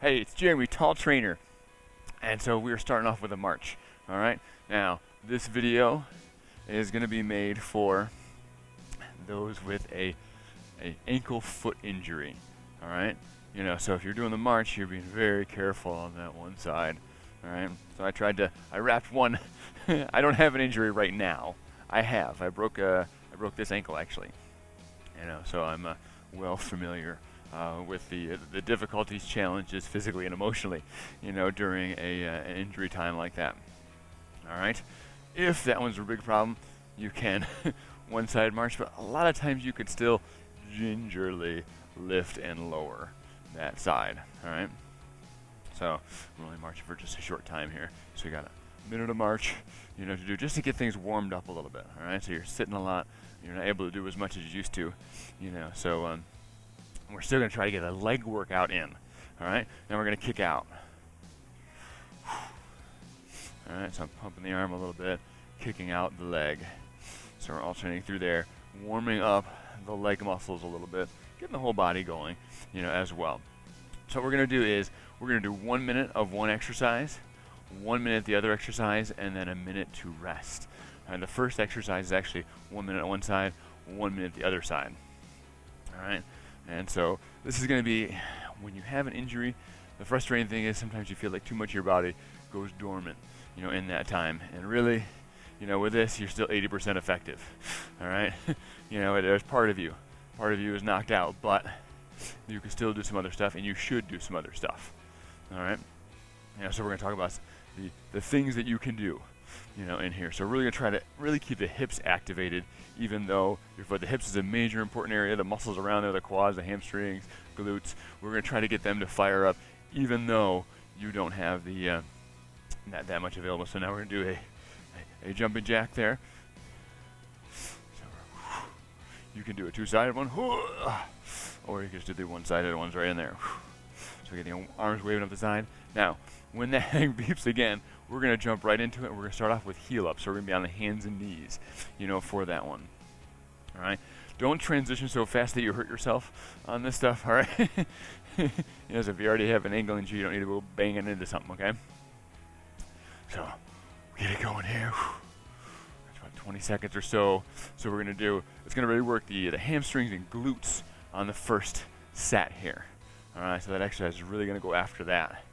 Hey, it's Jeremy, Tall Trainer. And so we're starting off with a march. Alright? Now, this video is going to be made for those with a ankle foot injury. Alright? You know, so if you're doing the march, you're being very careful on that one side. Alright? So I wrapped one. I don't have an injury right now. I broke this ankle actually. You know, so I'm well familiar with the difficulties, challenges, physically and emotionally, you know, during an injury time like that. All right, if that one's a big problem, you can one-side march, but a lot of times you could still gingerly lift and lower that side. All right, so we're only marching for just a short time here, so we got a minute of march, you know, to do just to get things warmed up a little bit. All right, so you're sitting a lot. You're not able to do as much as you used to, you know, so we're still going to try to get a leg workout in. All right, now we're going to kick out. All right, so I'm pumping the arm a little bit, kicking out the leg. So we're alternating through there, warming up the leg muscles a little bit, getting the whole body going, you know, as well. So what we're going to do is we're going to do 1 minute of one exercise, 1 minute the other exercise, and then a minute to rest. And the first exercise is actually 1 minute on one side, 1 minute the other side. All right, and so this is going to be, when you have an injury, the frustrating thing is sometimes you feel like too much of your body goes dormant, you know, in that time. And really, you know, with this, you're still 80% effective. All right, you know, there's part of you is knocked out, but you can still do some other stuff, and you should do some other stuff. All right, yeah. So we're going to talk about the things that you can do, you know, in here. So we're really going to try to really keep the hips activated, even though the hips is a major important area. The muscles around there, the quads, the hamstrings, glutes, we're going to try to get them to fire up, even though you don't have the not that much available. So now we're going to do a jumping jack there. So you can do a two-sided one, or you can just do the one-sided ones right in there. So get the arms waving up the side. Now, when that beeps again, we're going to jump right into it. We're going to start off with heel up. So we're going to be on the hands and knees, you know, for that one. All right. Don't transition so fast that you hurt yourself on this stuff. All right. You know, so if you already have an ankle injury, you don't need to go banging into something. Okay. So get it going here. It's about 20 seconds or so. So we're going to do. It's going to really work the hamstrings and glutes on the first set here. All right. So that exercise is really going to go after that.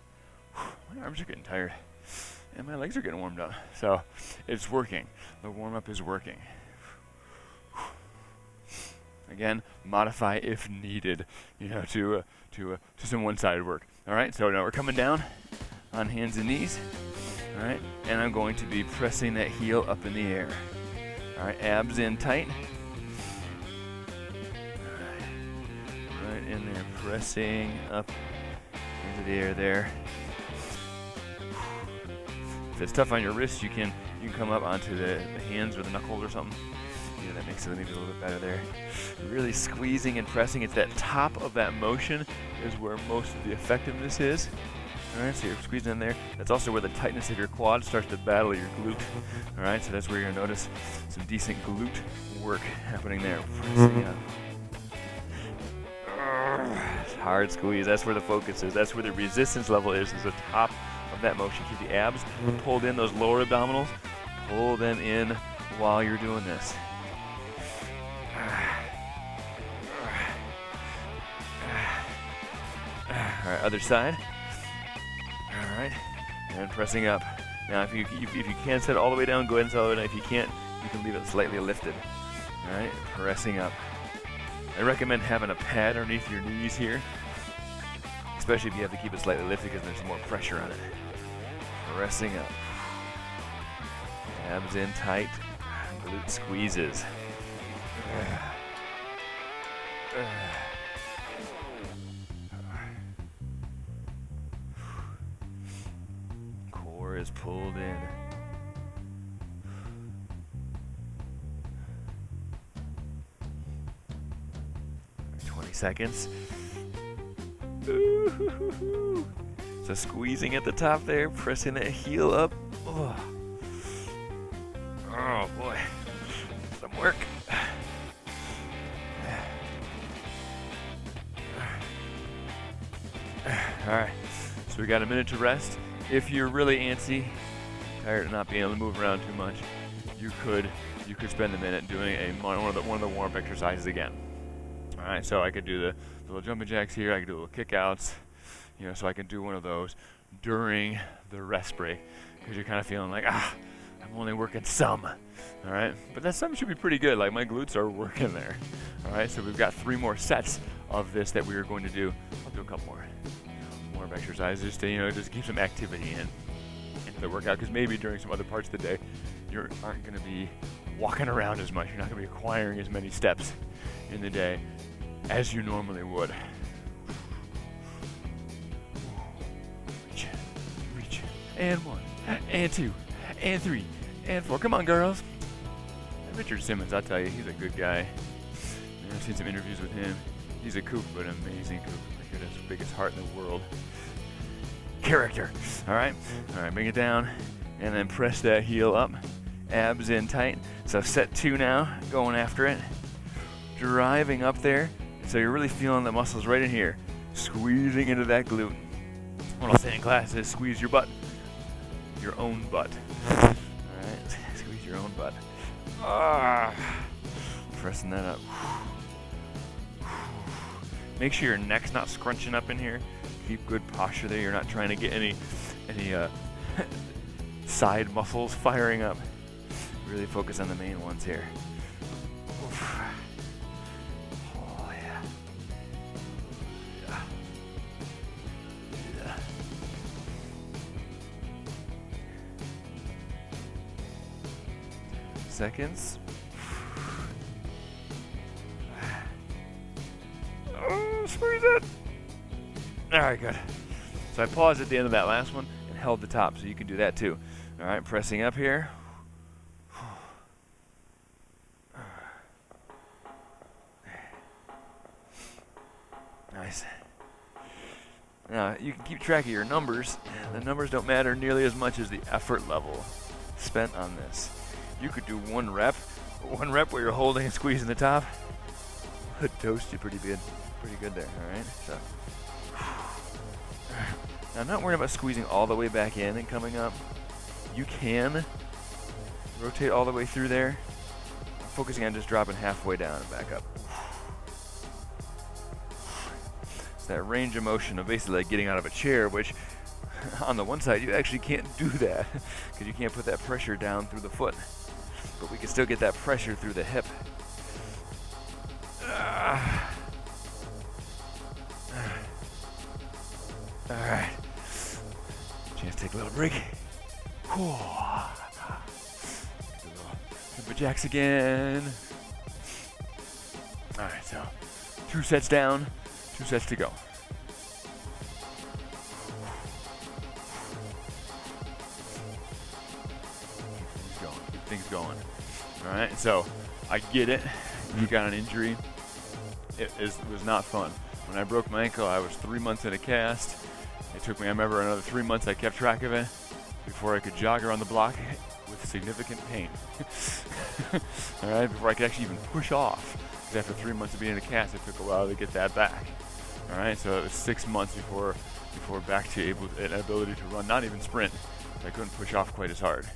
My arms are getting tired. And my legs are getting warmed up. So it's working. The warm-up is working. Again, modify if needed, you know, to some one-sided work. All right, so now we're coming down on hands and knees. All right, and I'm going to be pressing that heel up in the air. All right, abs in tight. All right, right in there, pressing up into the air there. If it's tough on your wrists, you can come up onto the hands or the knuckles or something. You know, that makes it maybe a little bit better there. Really squeezing and pressing. It's that top of that motion is where most of the effectiveness is. All right, so you're squeezing in there. That's also where the tightness of your quad starts to battle your glute. All right, so that's where you're gonna notice some decent glute work happening there. Pressing up. Hard squeeze. That's where the focus is. That's where the resistance level is the top of that motion. Keep the abs pulled in, those lower abdominals, pull them in while you're doing this. All right, other side. All right, and pressing up. Now, if you can't set it all the way down, go ahead and set it all the way down. If you can't, you can leave it slightly lifted. All right, pressing up. I recommend having a pad underneath your knees here, especially if you have to keep it slightly lifted because there's more pressure on it. Pressing up. Abs in tight. Glute squeezes. Core is pulled in. Right, 20 seconds. So squeezing at the top there, pressing that heel up. Oh boy, some work. All right, So we got a minute to rest. If you're really antsy, tired of not being able to move around too much, you could spend a minute doing one of the warm-up exercises again. All right, so I could do the little jumping jacks here. I could do little kickouts, so I can do one of those during the rest break, because you're kind of feeling like, I'm only working some. All right, but that some should be pretty good. Like my glutes are working there. All right, so we've got 3 more sets of this that we are going to do. I'll do a couple more warm-up exercises to just keep some activity into the workout, because maybe during some other parts of the day you aren't going to be walking around as much. You're not going to be acquiring as many steps in the day as you normally would. Reach, and 1, and 2, and 3, and 4. Come on, girls. Richard Simmons, I'll tell you, he's a good guy. I've seen some interviews with him. He's a kook, but an amazing kook. My goodness, biggest heart in the world. Character. All right, bring it down, and then press that heel up. Abs in tight. So set 2 now, going after it. Driving up there. So you're really feeling the muscles right in here. Squeezing into that glute. What I'll say in class is squeeze your butt. Your own butt. All right, squeeze your own butt. Pressing that up. Make sure your neck's not scrunching up in here. Keep good posture there. You're not trying to get any side muscles firing up. Really focus on the main ones here. Oof. Oh yeah. Yeah. Seconds. Oh, squeeze it. All right, good. So I paused at the end of that last one and held the top, so you can do that too. All right, pressing up here. Nice. Now, you can keep track of your numbers. The numbers don't matter nearly as much as the effort level spent on this. You could do 1 rep where you're holding and squeezing the top. Would toast you pretty good there, all right? So, now I'm not worried about squeezing all the way back in and coming up. You can rotate all the way through there. I'm focusing on just dropping halfway down and back up. It's that range of motion of basically like getting out of a chair, which on the one side you actually can't do that because you can't put that pressure down through the foot. But we can still get that pressure through the hip. All right. Chance to take a little break. Jumbo jacks again. All right, so 2 sets down, 2 sets to go. Keep things going. All right, so I get it. You got an injury. It was not fun. When I broke my ankle, I was 3 months in a cast. It took me, I remember, another 3 months. I kept track of it before I could jog around the block with significant pain. All right, before I could actually even push off. Because after 3 months of being in a cast, it took a while to get that back. All right, so it was 6 months before back to an ability to run, not even sprint. So I couldn't push off quite as hard.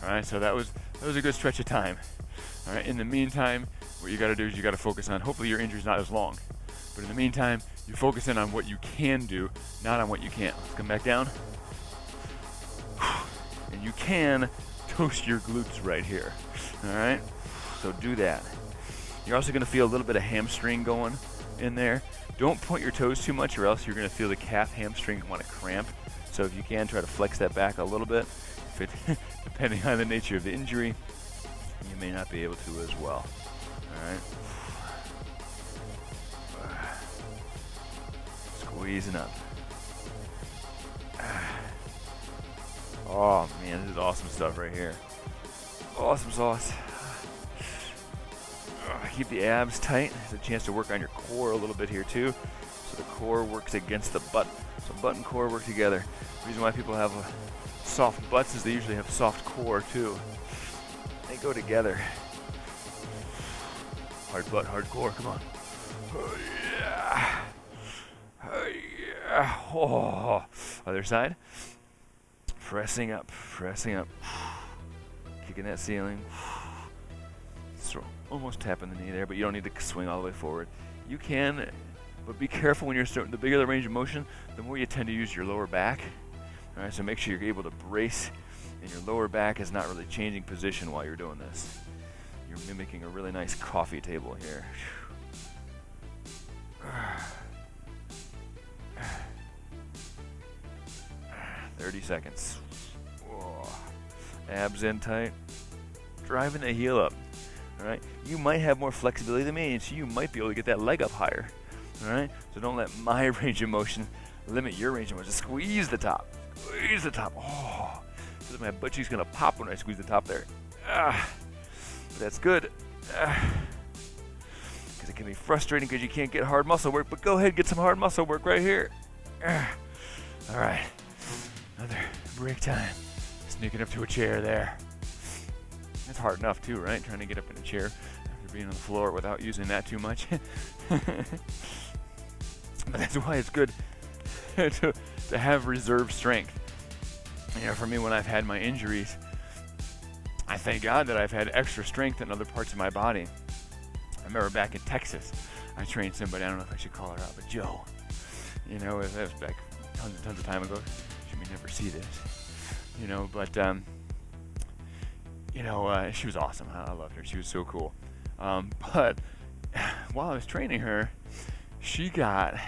All right, so that was a good stretch of time. All right, in the meantime, what you got to do is you got to focus on, hopefully your injury's not as long. But in the meantime, you focus in on what you can do, not on what you can't. Let's come back down. And you can toast your glutes right here. All right, so do that. You're also going to feel a little bit of hamstring going in there. Don't point your toes too much or else you're going to feel the calf hamstring want to cramp. So if you can, try to flex that back a little bit. If it, depending on the nature of the injury, you may not be able to as well. All right. Squeezing up. Oh man, this is awesome stuff right here. Awesome sauce. Keep the abs tight. There's a chance to work on your core a little bit here too. So the core works against the butt. So butt and core work together. The reason why people have soft butts is they usually have soft core too. They go together. Hard butt, hard core, come on. Oh yeah. Oh yeah. Oh, other side. Pressing up, kicking that ceiling. So almost tapping the knee there, but you don't need to swing all the way forward. You can, but be careful when you're starting. The bigger the range of motion, the more you tend to use your lower back. All right, so make sure you're able to brace, and your lower back is not really changing position while you're doing this. You're mimicking a really nice coffee table here. 30 seconds. Whoa. Abs in tight. Driving the heel up. All right. You might have more flexibility than me, and so you might be able to get that leg up higher. All right. So don't let my range of motion limit your range of motion. Squeeze the top. Squeeze the top. Oh. So my butt cheek's gonna pop when I squeeze the top there. But that's good. Because it can be frustrating because you can't get hard muscle work. But go ahead and get some hard muscle work right here. All right. Another break time. Sneaking up to a chair there. It's hard enough too, right? Trying to get up in a chair after being on the floor without using that too much. But that's why it's good to have reserve strength. You know, for me, when I've had my injuries, I thank God that I've had extra strength in other parts of my body. I remember back in Texas, I trained somebody, I don't know if I should call her out, but Joe. You know, that was back tons and tons of time ago. She may never see this. You know, but, she was awesome. I loved her. She was so cool. But while I was training her, she got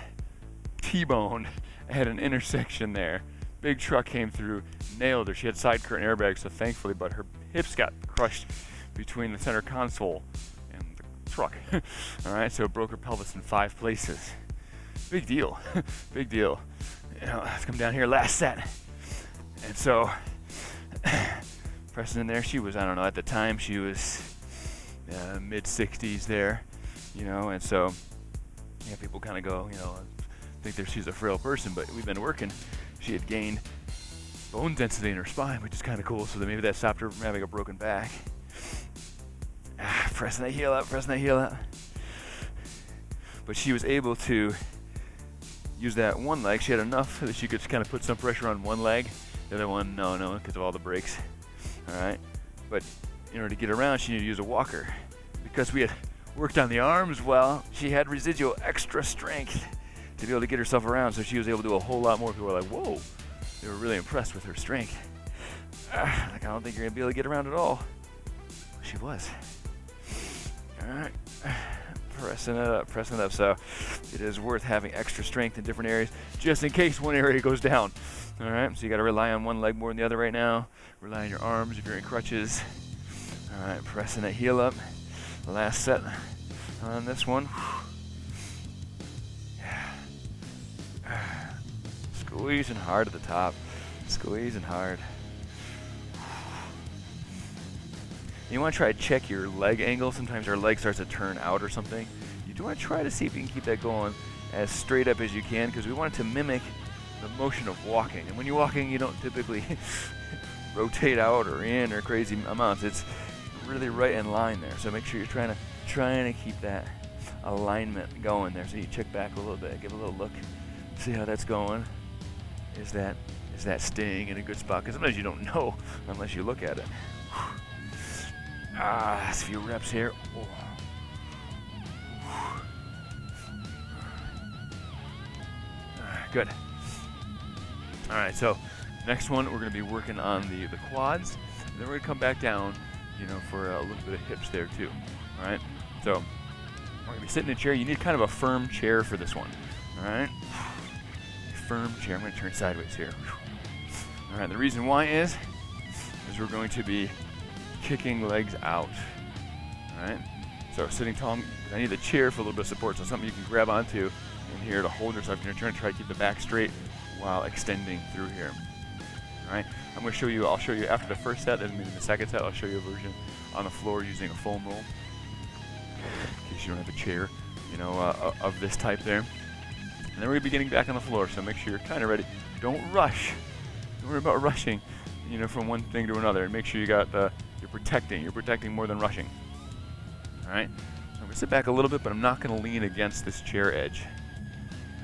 T-boned at an intersection there. Big truck came through, nailed her. She had side curtain airbags, so thankfully, but her hips got crushed between the center console and the truck. All right, so it broke her pelvis in 5 places. Big deal. Big deal. You know, let's come down here, last set. And so, pressing in there, she was, I don't know, at the time she was mid-60s there, you know, and so, yeah, people kind of go, you know, think that she's a frail person, but we've been working. She had gained bone density in her spine, which is kind of cool, so that maybe that stopped her from having a broken back. Pressing that heel up. But she was able to use that one leg. She had enough that she could kind of put some pressure on one leg. The other one, no, because of all the brakes. All right, but in order to get around, she needed to use a walker. Because we had worked on the arms well, she had residual extra strength to be able to get herself around, so she was able to do a whole lot more. People were like, whoa, they were really impressed with her strength. Like, I don't think you're gonna be able to get around at all. She was. All right, pressing it up. So it is worth having extra strength in different areas, just in case one area goes down. All right, so you gotta rely on one leg more than the other right now. Rely on your arms if you're in crutches. All right, pressing that heel up. Last set on this one. Squeezing hard at the top. Squeezing hard. You want to try to check your leg angle. Sometimes our leg starts to turn out or something. You do want to try to see if you can keep that going as straight up as you can, because we want it to mimic the motion of walking. And when you're walking, you don't typically rotate out or in or crazy amounts. It's really right in line there. So make sure you're trying to keep that alignment going there. So you check back a little bit, give a little look, see how that's going. Is that staying in a good spot? Because sometimes you don't know unless you look at it. That's a few reps here. Good. All right, so next one we're going to be working on the quads. And then we're going to come back down, you know, for a little bit of hips there too. All right, so we're going to be sitting in a chair. You need kind of a firm chair for this one. All right, firm chair. I'm going to turn sideways here. All right, the reason why is we're going to be kicking legs out. All right, so sitting tall. I need the chair for a little bit of support, so something you can grab onto in here to hold yourself. You're trying to try to keep the back straight while extending through here. All right, I'll show you after the first set, and maybe the second set, I'll show you a version on the floor using a foam roll, in case you don't have a chair, you know, of this type there. And then we're gonna be getting back on the floor, so make sure you're kind of ready. Don't rush. Don't worry about rushing, you know, from one thing to another, and make sure you got you're protecting more than rushing. All right, so I'm gonna sit back a little bit, but I'm not gonna lean against this chair edge.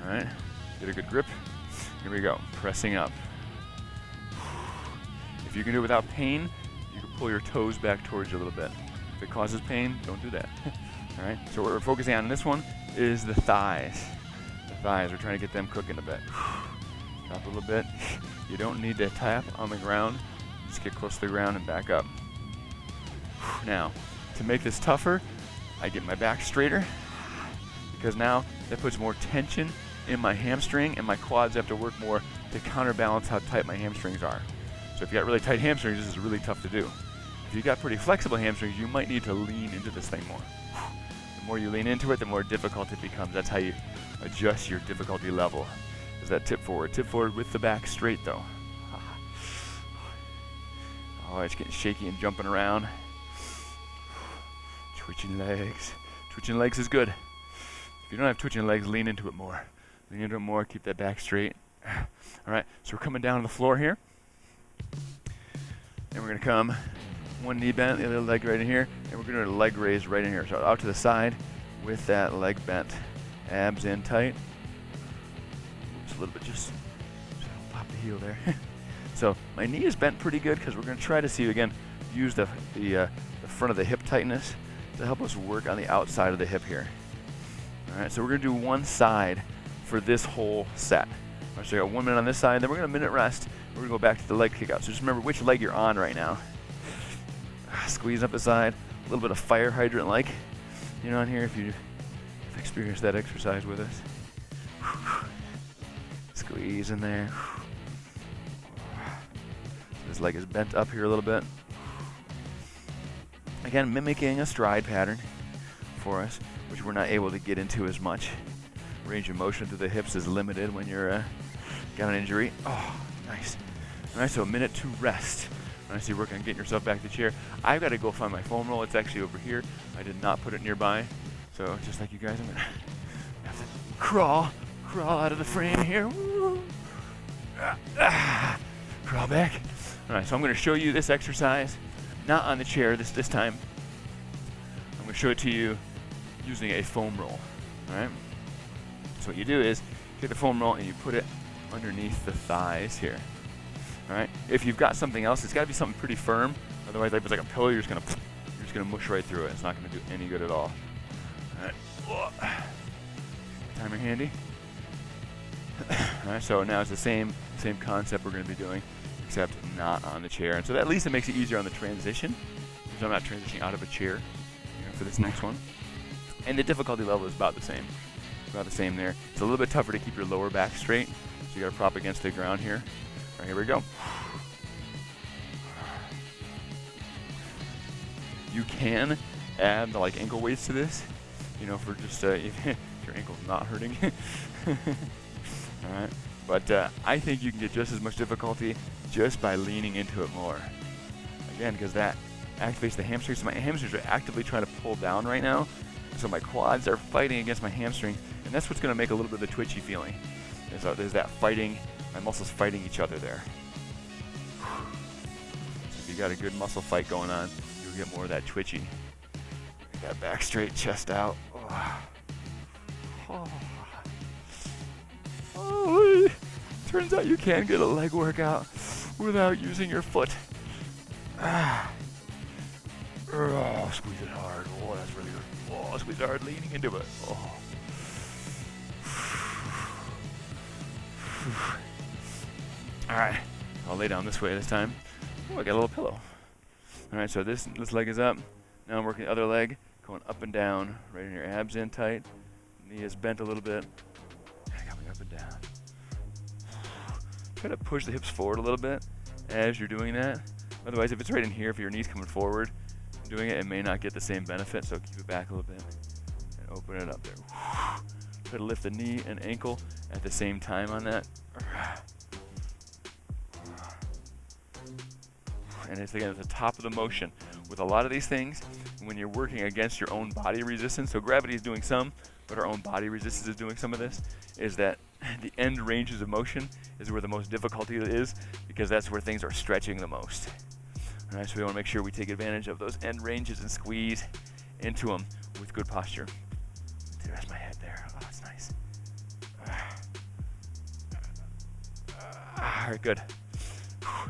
All right, get a good grip. Here we go, pressing up. If you can do it without pain, you can pull your toes back towards you a little bit. If it causes pain, don't do that. All right, so what we're focusing on in this one is the thighs. The thighs, we're trying to get them cooking a bit. Drop a little bit. You don't need to tap on the ground. Just get close to the ground and back up. Now, to make this tougher, I get my back straighter, because now that puts more tension in my hamstring, and my quads have to work more to counterbalance how tight my hamstrings are. So if you got really tight hamstrings, this is really tough to do. If you got pretty flexible hamstrings, you might need to lean into this thing more. The more you lean into it, the more difficult it becomes. That's how you adjust your difficulty level. Is that tip forward. Tip forward with the back straight though. Oh, it's getting shaky and jumping around. Twitching legs. Twitching legs is good. If you don't have twitching legs, lean into it more. Lean into it more, keep that back straight. All right, so we're coming down to the floor here. And we're gonna come one knee bent, the other leg right in here, and we're gonna do a leg raise right in here. So out to the side with that leg bent. Abs in tight. Oops, a little bit, just pop the heel there. So my knee is bent pretty good, because we're gonna try to see, again, use the front of the hip tightness to help us work on the outside of the hip here. All right, so we're gonna do one side for this whole set. All right, so we got 1 minute on this side, then we're gonna minute rest. We're gonna go back to the leg kick out. So just remember which leg you're on right now. Squeeze up the side, a little bit of fire hydrant like, you know, on here if you've experienced that exercise with us. Squeeze in there. This leg is bent up here a little bit. Again, mimicking a stride pattern for us, which we're not able to get into as much. Range of motion through the hips is limited when you're got an injury. Oh, nice. All right, so a minute to rest. All right, so you're working on getting yourself back to the chair. I've got to go find my foam roll. It's actually over here. I did not put it nearby. So just like you guys, I'm gonna have to crawl out of the frame here. Crawl back. All right, so I'm gonna show you this exercise, not on the chair this time. I'm gonna show it to you using a foam roll. All right. So what you do is take the foam roll and you put it underneath the thighs here. All right. If you've got something else, it's got to be something pretty firm. Otherwise, if it's like a pillow, you're just gonna mush right through it. It's not gonna do any good at all. All right. Timer handy. All right. So now it's the same concept we're gonna be doing, except not on the chair. And so at least it makes it easier on the transition, because I'm not transitioning out of a chair, for this next one. And the difficulty level is about the same. About the same there. It's a little bit tougher to keep your lower back straight, so you got to prop against the ground here. All right, here we go. You can add the ankle weights to this, for just if your ankle's not hurting. All right, but I think you can get just as much difficulty just by leaning into it more. Again, because that activates the hamstrings. So my hamstrings are actively trying to pull down right now. So my quads are fighting against my hamstrings, and that's what's going to make a little bit of the twitchy feeling. There's that fighting, my muscles fighting each other there. So if you got a good muscle fight going on, you'll get more of that twitchy. Got back straight, chest out. Oh. Turns out you can get a leg workout without using your foot. Oh, squeeze it hard. Oh, that's really good. Oh, squeeze it hard, leaning into it. Oh. All right, I'll lay down this way this time. Oh, I got a little pillow. All right, so this leg is up. Now I'm working the other leg, going up and down, right in your abs in tight. Knee is bent a little bit. Coming up and down. Try to push the hips forward a little bit as you're doing that. Otherwise, if it's right in here, if your knee's coming forward, doing it may not get the same benefit, so keep it back a little bit and open it up there. Try to lift the knee and ankle at the same time on that. And it's again at the top of the motion. With a lot of these things, when you're working against your own body resistance, so gravity is doing some, but our own body resistance is doing some of this, is that the end ranges of motion is where the most difficulty is, because that's where things are stretching the most. All right, so we want to make sure we take advantage of those end ranges and squeeze into them with good posture. Rest my head there. Oh, that's nice. All right, good. All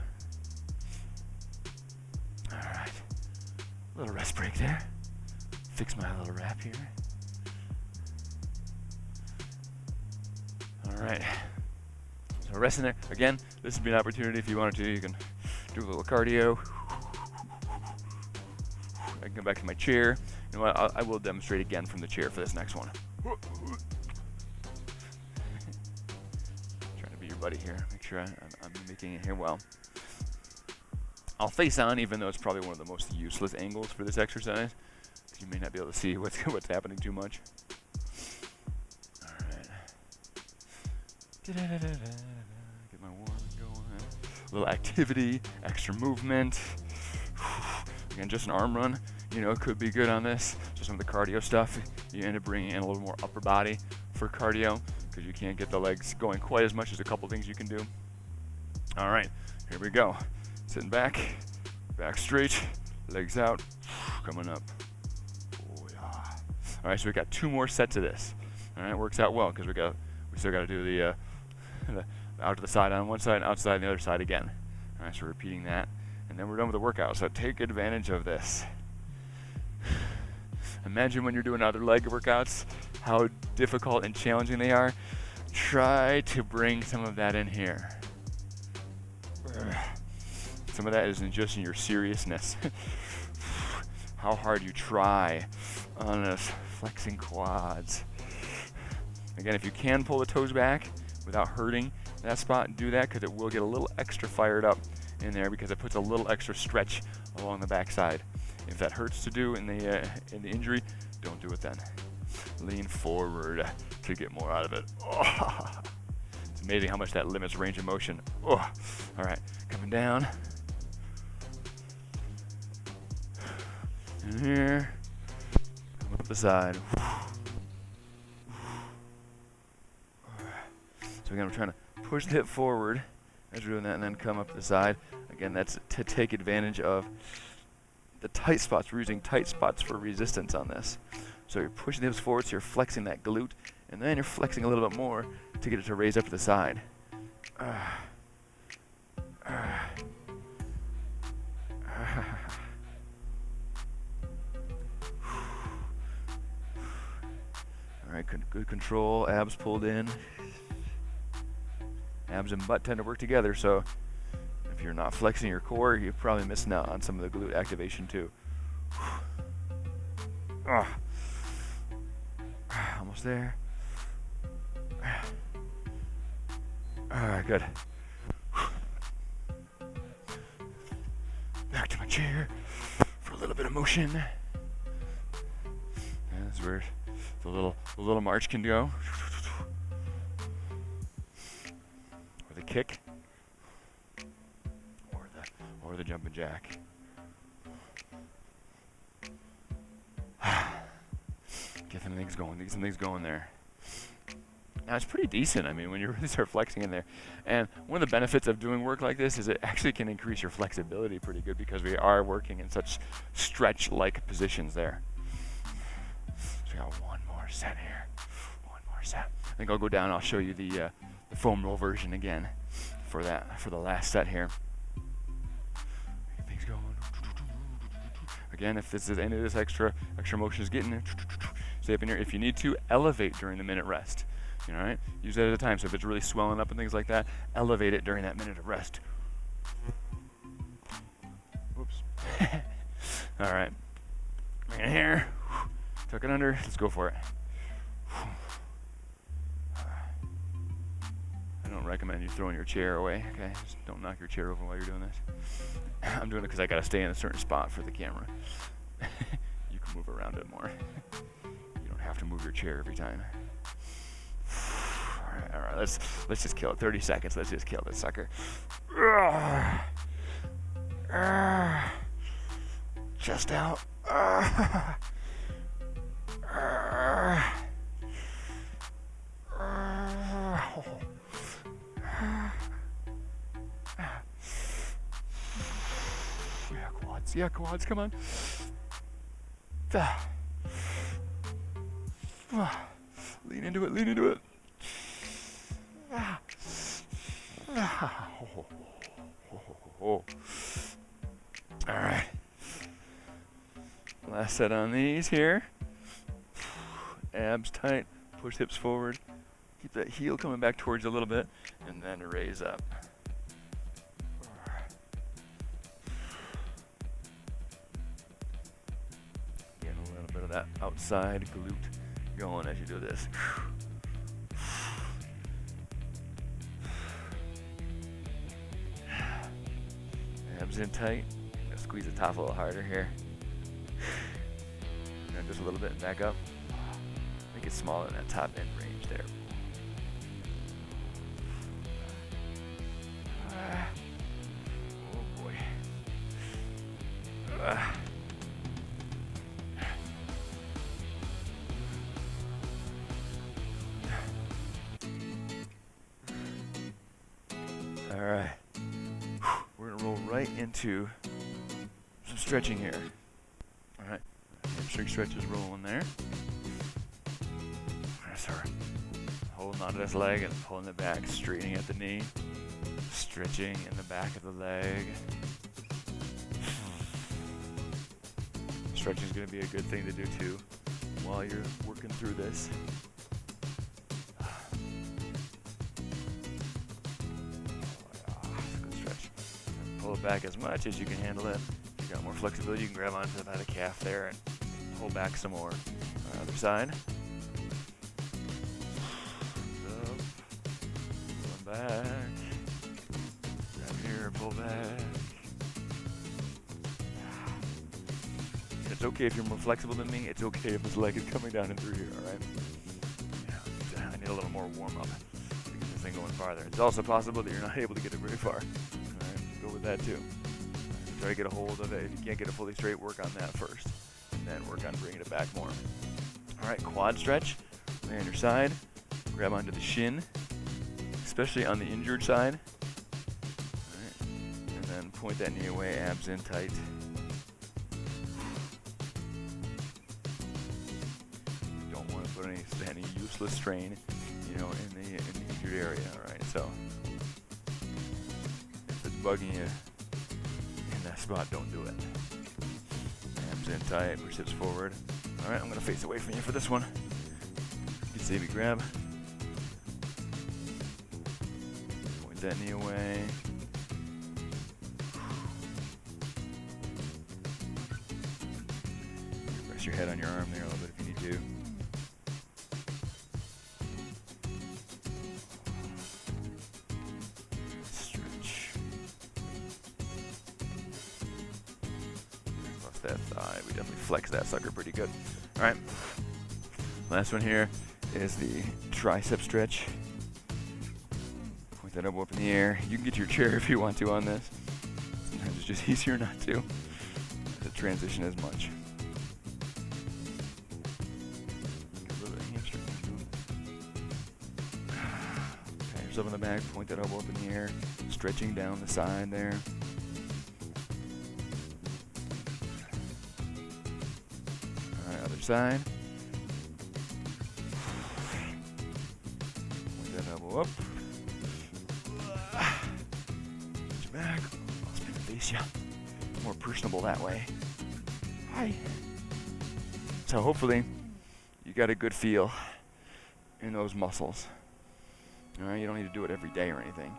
right. Little rest break there. Fix my little wrap here. All right. So rest in there. Again, this would be an opportunity if you wanted to. You can do a little cardio. I can come back to my chair. You know what? I will demonstrate again from the chair for this next one. Trying to be your buddy here. Make sure I'm making it here well. I'll face on, even though it's probably one of the most useless angles for this exercise. You may not be able to see what's happening too much. All right. Get my warm going. A little activity, extra movement. Again, just an arm run, could be good on this. So some of the cardio stuff, you end up bringing in a little more upper body for cardio because you can't get the legs going quite as much as a couple things you can do. All right, here we go. Sitting back straight, legs out, coming up. Oh yeah. All right, so we got 2 more sets of this. All right, works out well because we still got to do the out to the side on one side, outside on the other side again. All right, so repeating that, and then we're done with the workout. So take advantage of this. Imagine when you're doing other leg workouts, how difficult and challenging they are. Try to bring some of that in here. Some of that isn't just in your seriousness. How hard you try on this flexing quads. Again, if you can pull the toes back without hurting that spot, do that because it will get a little extra fired up in there because it puts a little extra stretch along the backside. If that hurts to do in the injury, don't do it then. Lean forward to get more out of it. Oh. It's amazing how much that limits range of motion. Oh. All right, coming down. In here, come up the side. So again, we're trying to push the hip forward as we're doing that and then come up the side. Again, that's to take advantage of the tight spots. We're using tight spots for resistance on this. So you're pushing the hips forward, so you're flexing that glute, and then you're flexing a little bit more to get it to raise up to the side. All right, good control. Abs pulled in. Abs and butt tend to work together, so if you're not flexing your core, you're probably missing out on some of the glute activation too. Almost there. All right, good. Back to my chair for a little bit of motion. And that's where the little march can go. Or the kick. Or the jumping jack. Get some things going there. Now it's pretty decent, when you really start flexing in there. And one of the benefits of doing work like this is it actually can increase your flexibility pretty good because we are working in such stretch-like positions there. So we got one more set here. One more set. I think I'll go down and I'll show you the foam roll version again for the last set here. Things going. Again, if this is any of this extra motion is getting there, stay up in here. If you need to, elevate during the minute rest. All right, use that at a time. So if it's really swelling up and things like that, elevate it during that minute of rest. Whoops. All right, bring it here. Tuck it under. Let's go for it. I don't recommend you throwing your chair away. Okay, just don't knock your chair over while you're doing this. I'm doing it because I gotta stay in a certain spot for the camera. You can move around it more. You don't have to move your chair every time. All right, let's just kill it. 30 seconds. Let's just kill this sucker. Chest out. Yeah, quads, come on. Lean into it. Last set on these here. Abs tight, push hips forward. Keep that heel coming back towards you a little bit, and then raise up. Getting a little bit of that outside glute going as you do this. Abs in tight. Squeeze the top a little harder here. And just a little bit and back up. Make it smaller in that top end range there. Oh boy. All right. We're gonna roll right into some stretching here. All right. Hamstring stretch is rolling there. Sorry. Holding onto this leg and pulling it back, straightening at the knee, stretching in the back of the leg. Stretching is going to be a good thing to do too while you're working through this. Good stretch. Pull it back as much as you can handle it. If you got more flexibility, you can grab onto by the calf there and pull back some more. On the other side. Back, grab here, pull back. It's okay if you're more flexible than me. It's okay if this leg is coming down and through here, all right? Yeah, I need a little more warm up to get this thing going farther. It's also possible that you're not able to get it very far. All right, go with that too. Try to get a hold of it. If you can't get it fully straight, work on that first, and then work on bringing it back more. All right, quad stretch. Lay on your side. Grab onto the shin. Especially on the injured side. Right. And then point that knee away, abs in tight. You don't want to put any useless strain, in the injured area. All right, so if it's bugging you in that spot, don't do it. Abs in tight, push hips forward. All right, I'm gonna face away from you for this one. You can see me grab. That knee away. Rest your head on your arm there a little bit if you need to. Stretch. Bust that thigh. We definitely flex that sucker pretty good. All right. Last one here is the tricep stretch. That elbow up in the air. You can get to your chair if you want to on this. Sometimes it's just easier not to. The transition as much. Get a little bit of hamstring. Pat yourself on the back. Point that elbow up in the air. Stretching down the side there. All right, other side. Point that elbow up. Back. I'll spin the face, yeah. More personable that way. Hi. So hopefully you got a good feel in those muscles. All right, you don't need to do it every day or anything,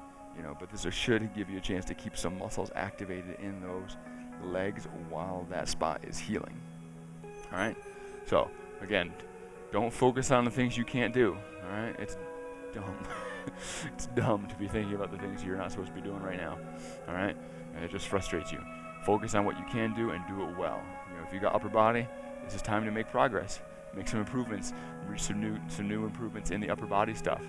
but this should give you a chance to keep some muscles activated in those legs while that spot is healing. All right. So again, don't focus on the things you can't do. All right, it's dumb. It's dumb to be thinking about the things you're not supposed to be doing right now. All right, and it just frustrates you. Focus on what you can do and do it well. If you got upper body, this is time to make progress, make some improvements, reach some new improvements in the upper body stuff.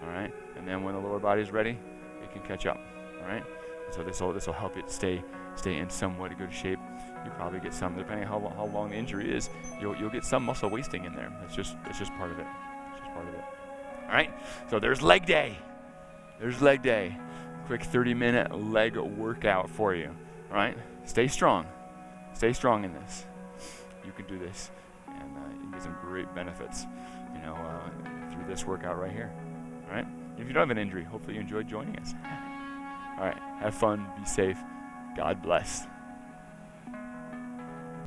All right, and then when the lower body is ready, it can catch up. All right, so this will help it stay in somewhat good shape. You probably get some, depending on how long the injury is, you'll get some muscle wasting in there. It's just part of it. It's just part of it. All right, so there's leg day. Quick 30-minute leg workout for you. All right, stay strong in this. You can do this, and you can get some great benefits, through this workout right here. All right, if you don't have an injury, hopefully you enjoyed joining us. All right, have fun, be safe, God bless.